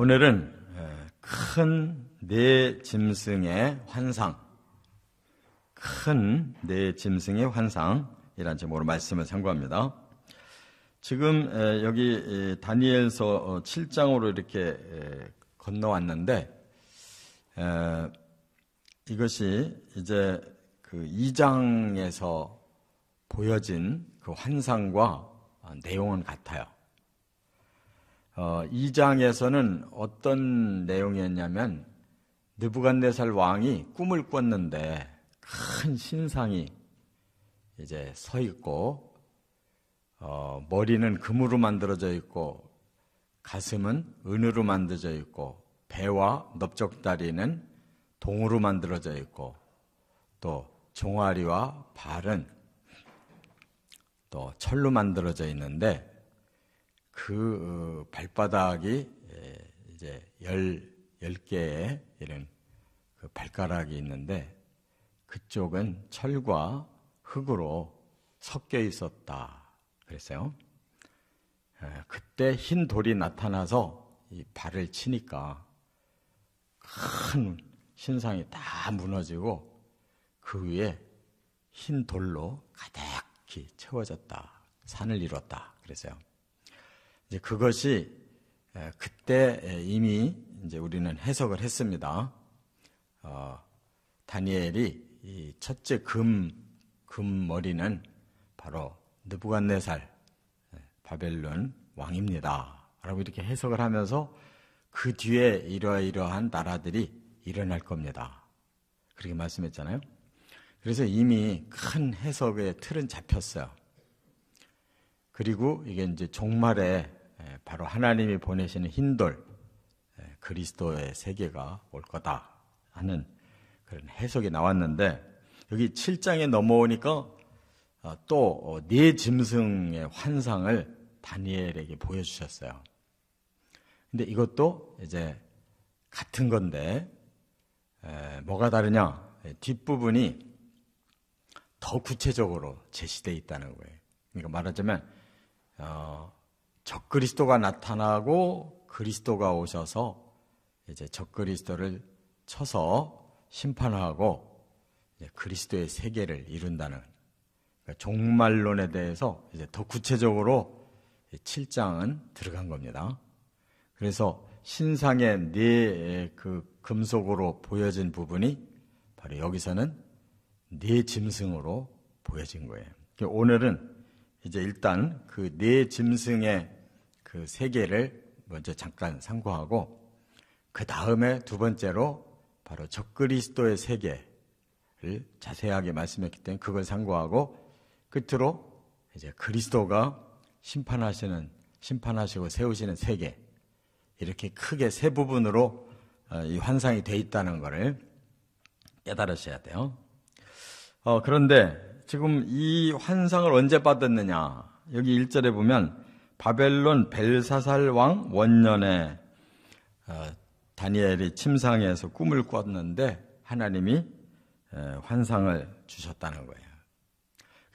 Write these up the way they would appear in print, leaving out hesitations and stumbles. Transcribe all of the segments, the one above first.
오늘은 큰 네 짐승의 환상, 큰 네 짐승의 환상이라는 제목으로 말씀을 상고합니다. 지금 여기 다니엘서 7장으로 이렇게 건너왔는데 이것이 이제 그 2장에서 보여진 그 환상과 내용은 같아요. 2장에서는 어떤 내용이었냐면 느부갓네살 왕이 꿈을 꿨는데 큰 신상이 이제 서 있고 머리는 금으로 만들어져 있고 가슴은 은으로 만들어져 있고 배와 넓적다리는 동으로 만들어져 있고 또 종아리와 발은 또 철로 만들어져 있는데 그 발바닥이 이제 10개의 이런 그 발가락이 있는데 그쪽은 철과 흙으로 섞여 있었다 그랬어요. 그때 흰 돌이 나타나서 이 발을 치니까 큰 신상이 다 무너지고 그 위에 흰 돌로 가득히 채워졌다. 산을 이뤘다 그랬어요. 이제 그것이 그때 이미 이제 우리는 해석을 했습니다. 다니엘이 이 첫째 금 머리는 바로 느부갓네살 바벨론 왕입니다. 라고 이렇게 해석을 하면서 그 뒤에 이러이러한 나라들이 일어날 겁니다. 그렇게 말씀했잖아요. 그래서 이미 큰 해석의 틀은 잡혔어요. 그리고 이게 이제 종말에 바로 하나님이 보내시는 흰돌, 그리스도의 세계가 올 거다 하는 그런 해석이 나왔는데 여기 7장에 넘어오니까 또 네 짐승의 환상을 다니엘에게 보여주셨어요. 근데 이것도 이제 같은 건데 뭐가 다르냐? 뒷부분이 더 구체적으로 제시되어 있다는 거예요. 그러니까 말하자면 적그리스도가 나타나고 그리스도가 오셔서 이제 적그리스도를 쳐서 심판하고 이제 그리스도의 세계를 이룬다는 그러니까 종말론에 대해서 이제 더 구체적으로 7장은 들어간 겁니다. 그래서 신상의 네 그 금속으로 보여진 부분이 바로 여기서는 네 짐승으로 보여진 거예요. 오늘은 이제 일단 그 네 짐승의 그 세계를 먼저 잠깐 상고하고 그 다음에 두 번째로 바로 적그리스도의 세계를 자세하게 말씀했기 때문에 그걸 상고하고 끝으로 이제 그리스도가 심판하시고 세우시는 세계 이렇게 크게 세 부분으로 이 환상이 돼 있다는 것을 깨달으셔야 돼요. 그런데 지금 이 환상을 언제 받았느냐? 여기 1절에 보면 바벨론 벨사살 왕 원년에 다니엘이 침상에서 꿈을 꿨는데 하나님이 환상을 주셨다는 거예요.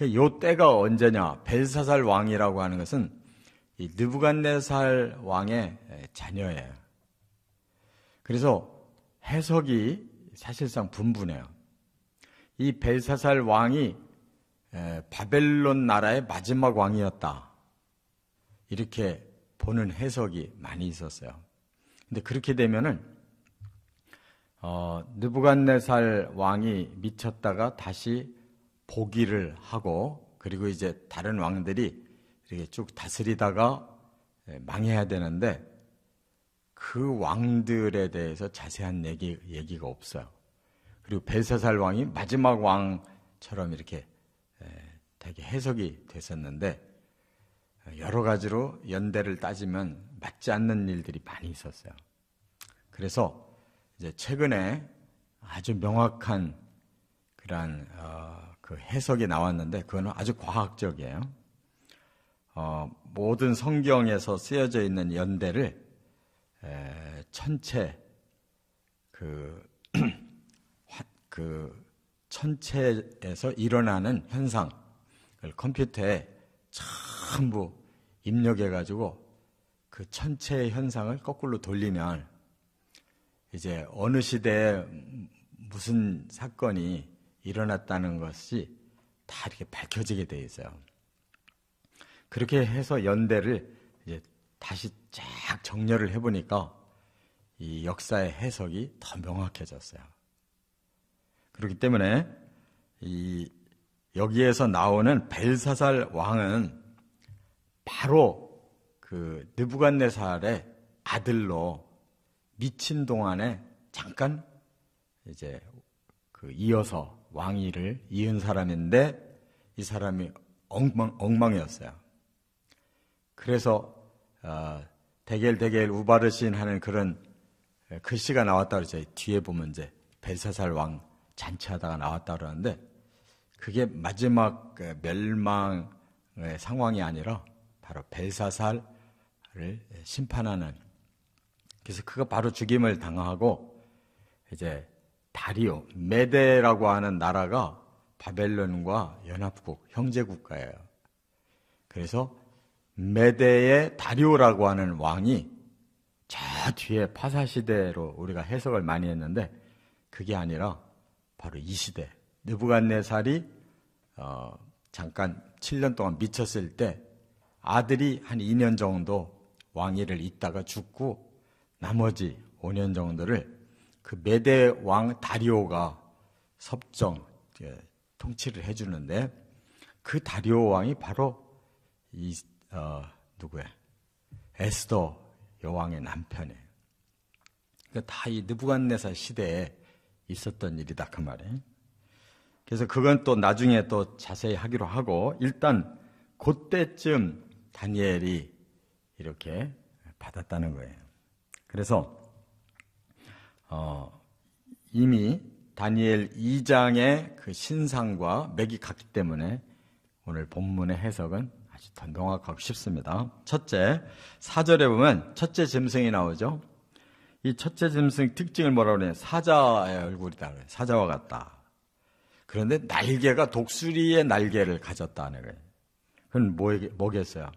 이 때가 언제냐? 벨사살 왕이라고 하는 것은 이 느부갓네살 왕의 자녀예요. 그래서 해석이 사실상 분분해요. 이 벨사살 왕이 바벨론 나라의 마지막 왕이었다. 이렇게 보는 해석이 많이 있었어요. 근데 그렇게 되면은 느부갓네살 왕이 미쳤다가 다시 복위를 하고 그리고 이제 다른 왕들이 이렇게 쭉 다스리다가 망해야 되는데 그 왕들에 대해서 자세한 얘기가 없어요. 그리고 벨사살 왕이 마지막 왕처럼 이렇게 되게 해석이 됐었는데 여러 가지로 연대를 따지면 맞지 않는 일들이 많이 있었어요. 그래서 이제 최근에 아주 명확한 그런 그 해석이 나왔는데 그거는 아주 과학적이에요. 모든 성경에서 쓰여져 있는 연대를 천체 그 천체에서 일어나는 현상을 컴퓨터에 전부 입력해가지고 그 천체의 현상을 거꾸로 돌리면 이제 어느 시대에 무슨 사건이 일어났다는 것이 다 이렇게 밝혀지게 돼 있어요. 그렇게 해서 연대를 이제 다시 쫙 정렬을 해보니까 이 역사의 해석이 더 명확해졌어요. 그렇기 때문에 여기에서 나오는 벨사살 왕은 바로 그 느부갓네살의 아들로 미친 동안에 잠깐 이제 그 이어서 왕위를 이은 사람인데 이 사람이 엉망이었어요. 그래서 데겔 우바르신 하는 그런 글씨가 나왔다 그러죠. 뒤에 보면 이제 벨사살 왕 잔치하다가 나왔다 그러는데 그게 마지막 멸망의 상황이 아니라 바로 벨사살을 심판하는, 그래서 그가 바로 죽임을 당하고 이제 다리오, 메데라고 하는 나라가 바벨론과 연합국, 형제국가예요. 그래서 메데의 다리오라고 하는 왕이 저 뒤에 파사시대로 우리가 해석을 많이 했는데 그게 아니라 바로 이 시대, 느부갓네살이 잠깐 7년 동안 미쳤을 때 아들이 한 2년 정도 왕위를 잇다가 죽고 나머지 5년 정도를 그 메대 왕 다리오가 섭정 통치를 해주는데 그 다리오 왕이 바로 누구야? 에스더 여왕의 남편이에요. 그러니까 다 이 느부갓네살 시대에 있었던 일이다 그 말이에요. 그래서 그건 또 나중에 또 자세히 하기로 하고 일단 그때쯤 다니엘이 이렇게 받았다는 거예요. 그래서 이미 다니엘 2장의 그 신상과 맥이 같기 때문에 오늘 본문의 해석은 아주 더 명확하고 쉽습니다. 첫째, 4절에 보면 첫째 짐승이 나오죠. 이 첫째 짐승 특징을 뭐라고 그래요? 사자의 얼굴이다 그래요. 사자와 같다. 그런데 날개가 독수리의 날개를 가졌다는 거예요. 그건 뭐겠어요?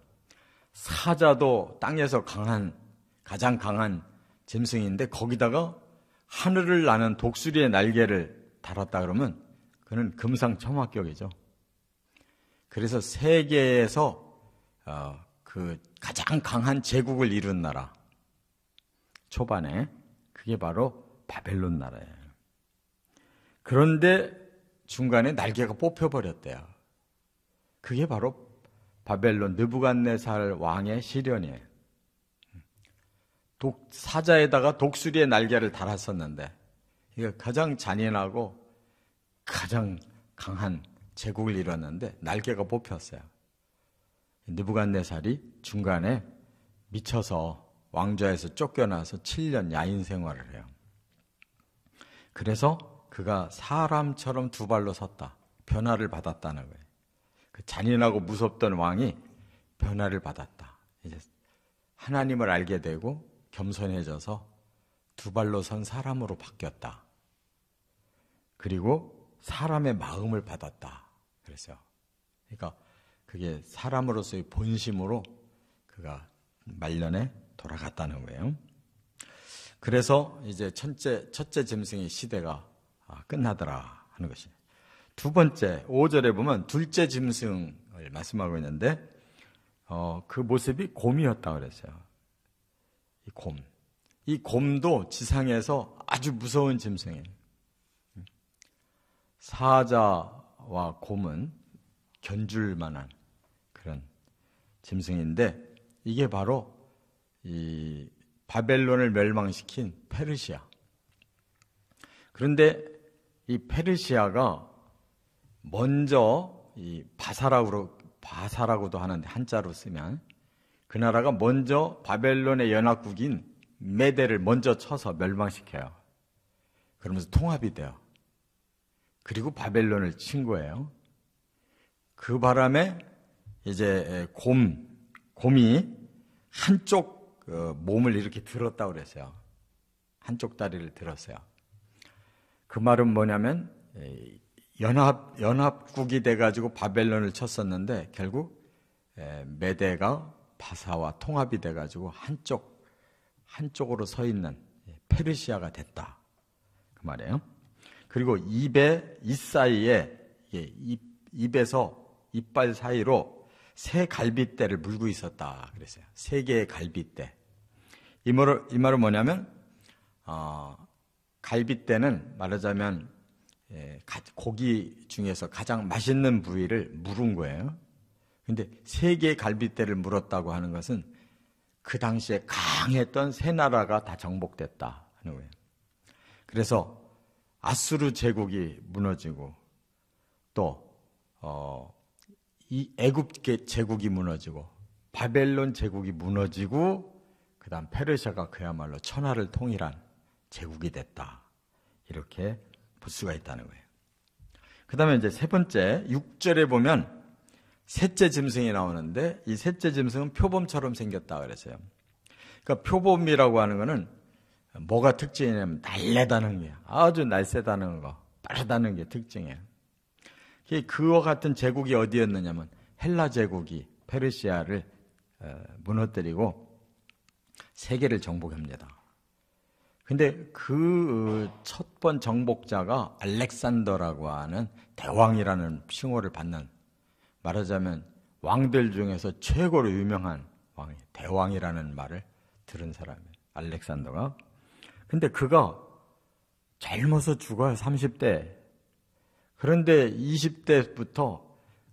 사자도 땅에서 가장 강한 짐승인데 거기다가 하늘을 나는 독수리의 날개를 달았다 그러면 그는 금상첨화격이죠. 그래서 세계에서 그 가장 강한 제국을 이룬 나라 초반에 그게 바로 바벨론 나라예요. 그런데 중간에 날개가 뽑혀버렸대요. 그게 바로 바벨론 느부갓네살 왕의 시련이에요. 사자에다가 독수리의 날개를 달았었는데 이게 가장 잔인하고 가장 강한 제국을 이뤘는데 날개가 뽑혔어요. 느부갓네살이 중간에 미쳐서 왕좌에서 쫓겨나서 7년 야인 생활을 해요. 그래서 그가 사람처럼 두 발로 섰다. 변화를 받았다는 거예요. 그 잔인하고 무섭던 왕이 변화를 받았다. 이제 하나님을 알게 되고 겸손해져서 두 발로 선 사람으로 바뀌었다. 그리고 사람의 마음을 받았다. 그랬어요. 그러니까 그게 사람으로서의 본심으로 그가 말년에 돌아갔다는 거예요. 그래서 이제 첫째 짐승의 시대가 끝나더라 하는 것이에요. 두 번째, 5절에 보면 둘째 짐승을 말씀하고 있는데 그 모습이 곰이었다 그랬어요. 이 곰도 지상에서 아주 무서운 짐승이에요. 사자와 곰은 견줄 만한 그런 짐승인데 이게 바로 이 바벨론을 멸망시킨 페르시아. 그런데 이 페르시아가 먼저 이 바사라고도 하는데 한자로 쓰면 그 나라가 먼저 바벨론의 연합국인 메대를 먼저 쳐서 멸망시켜요. 그러면서 통합이 돼요. 그리고 바벨론을 친 거예요. 그 바람에 이제 곰이 한쪽 몸을 이렇게 들었다고 그랬어요. 한쪽 다리를 들었어요. 그 말은 뭐냐면 연합국이 돼가지고 바벨론을 쳤었는데 결국 메대가 바사와 통합이 돼가지고 한쪽으로 서 있는 페르시아가 됐다. 그 말이에요. 그리고 입 사이에, 입에서 이빨 사이로 세 갈빗대를 물고 있었다. 그랬어요. 세 개의 갈빗대. 이 말은 뭐냐면, 갈빗대는 말하자면, 고기 중에서 가장 맛있는 부위를 물은 거예요. 근데 세 개의 갈빗대를 물었다고 하는 것은 그 당시에 강했던 세 나라가 다 정복됐다 하는 거예요. 그래서 아수르 제국이 무너지고 또 이 애굽 제국이 무너지고 바벨론 제국이 무너지고 그다음 페르시아가 그야말로 천하를 통일한 제국이 됐다. 이렇게 볼 수가 있다는 거예요. 그다음에 이제 세 번째 6절에 보면 셋째 짐승이 나오는데 이 셋째 짐승은 표범처럼 생겼다 그랬어요. 그러니까 표범이라고 하는 거는 뭐가 특징이냐면 날래다는 게 아주 날쌔다는 거, 빠르다는 게 특징이에요. 그와 같은 제국이 어디였느냐면 헬라 제국이 페르시아를 무너뜨리고 세계를 정복합니다. 근데 그 첫 번 정복자가 알렉산더라고 하는 대왕이라는 칭호를 받는, 말하자면 왕들 중에서 최고로 유명한 왕이 대왕이라는 말을 들은 사람이에요. 알렉산더가. 근데 그가 젊어서 죽어요. 30대. 그런데 20대부터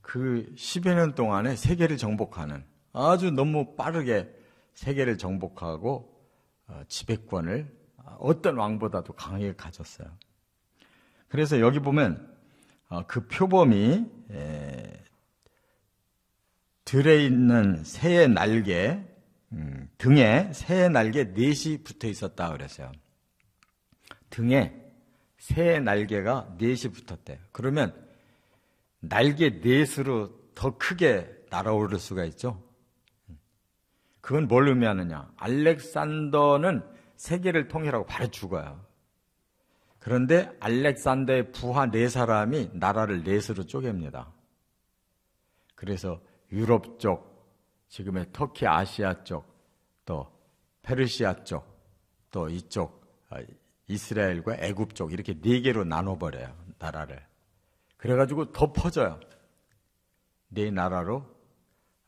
그 10여 년 동안에 세계를 정복하는, 아주 너무 빠르게 세계를 정복하고 지배권을 어떤 왕보다도 강하게 가졌어요. 그래서 여기 보면 그 표범이 들에 있는 새의 날개, 등에 새의 날개 넷이 붙어 있었다 그랬어요. 등에 새의 날개가 넷이 붙었대요. 그러면 날개 넷으로 더 크게 날아오를 수가 있죠. 그건 뭘 의미하느냐? 알렉산더는 세계를 통일하고 바로 죽어요. 그런데 알렉산더의 부하 네 사람이 나라를 넷으로 쪼갭니다. 그래서 유럽 쪽, 지금의 터키 아시아 쪽, 또 페르시아 쪽, 또 이쪽 이스라엘과 애굽 쪽 이렇게 네 개로 나눠버려요. 나라를. 그래가지고 더 퍼져요. 네 나라로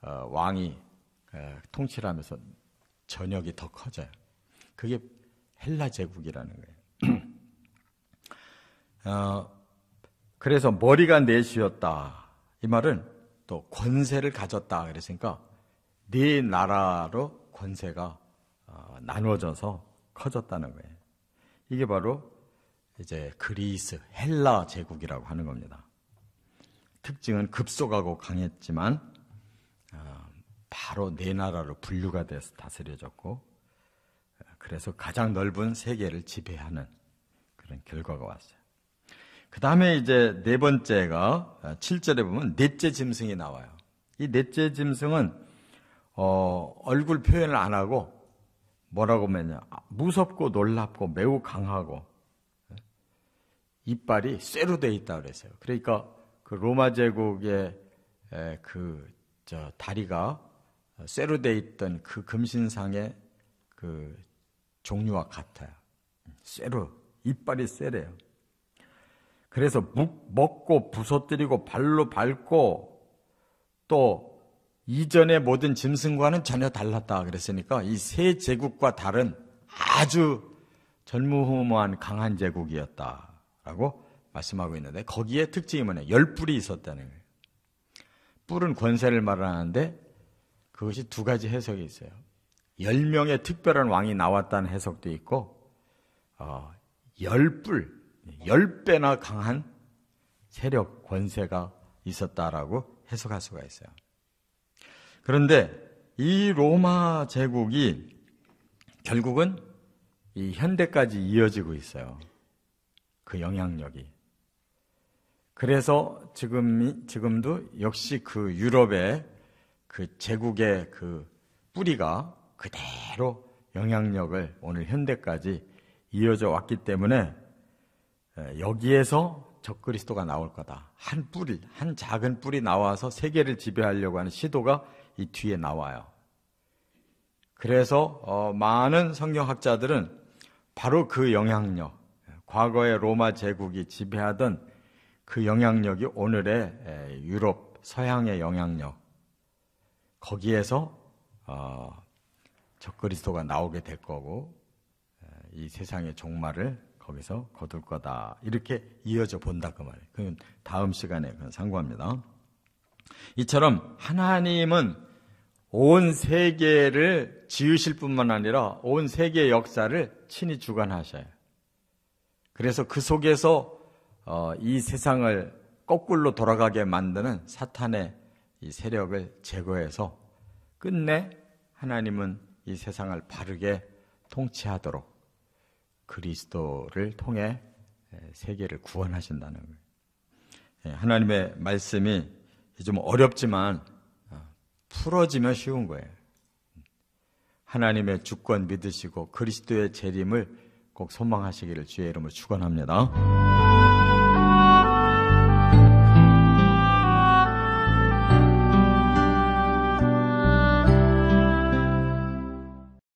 왕이 통치를 하면서 전역이 더 커져요. 그게 헬라 제국이라는 거예요. 그래서 머리가 넷이었다. 이 말은 또 권세를 가졌다. 그랬으니까 네 나라로 권세가 나눠져서 커졌다는 거예요. 이게 바로 이제 그리스, 헬라 제국이라고 하는 겁니다. 특징은 급속하고 강했지만 바로 네 나라로 분류가 돼서 다스려졌고, 그래서 가장 넓은 세계를 지배하는 그런 결과가 왔어요. 그 다음에 이제 네 번째가 7절에 보면 넷째 짐승이 나와요. 이 넷째 짐승은 얼굴 표현을 안 하고 뭐라고 하면요, 무섭고 놀랍고 매우 강하고 이빨이 쇠로 되어 있다 그랬어요. 그러니까 그 로마 제국의 다리가 쇠로 되어 있던 그 금신상의 그 종류와 같아요. 쇠로, 이빨이 쇠래요. 그래서 먹고 부서뜨리고 발로 밟고 또 이전의 모든 짐승과는 전혀 달랐다 그랬으니까 이 세 제국과 다른 아주 전무후무한 강한 제국이었다라고 말씀하고 있는데, 거기에 특징이 뭐냐? 10뿔이 있었다는 거예요. 뿔은 권세를 말하는데 그것이 두 가지 해석이 있어요. 10명의 특별한 왕이 나왔다는 해석도 있고 10뿔, 10배나 강한 세력, 권세가 있었다라고 해석할 수가 있어요. 그런데 이 로마 제국이 결국은 이 현대까지 이어지고 있어요. 그 영향력이. 그래서 지금도 역시 그 유럽의 그 제국의 그 뿌리가 그대로 영향력을 오늘 현대까지 이어져 왔기 때문에 여기에서 적그리스도가 나올 거다. 한 작은 뿔이 나와서 세계를 지배하려고 하는 시도가 이 뒤에 나와요. 그래서 많은 성경학자들은 바로 그 영향력, 과거의 로마 제국이 지배하던 그 영향력이 오늘의 유럽, 서양의 영향력, 거기에서 적그리스도가 나오게 될 거고 이 세상의 종말을 거기서 거둘 거다. 이렇게 이어져 본다 그 말이에요. 그건 다음 시간에 상고합니다. 이처럼 하나님은 온 세계를 지으실 뿐만 아니라 온 세계의 역사를 친히 주관하셔요. 그래서 그 속에서 이 세상을 거꾸로 돌아가게 만드는 사탄의 이 세력을 제거해서 끝내 하나님은 이 세상을 바르게 통치하도록 그리스도를 통해 세계를 구원하신다는 거예요. 하나님의 말씀이 좀 어렵지만 풀어지면 쉬운 거예요. 하나님의 주권 믿으시고 그리스도의 재림을 꼭 소망하시기를 주의 이름으로 축원합니다.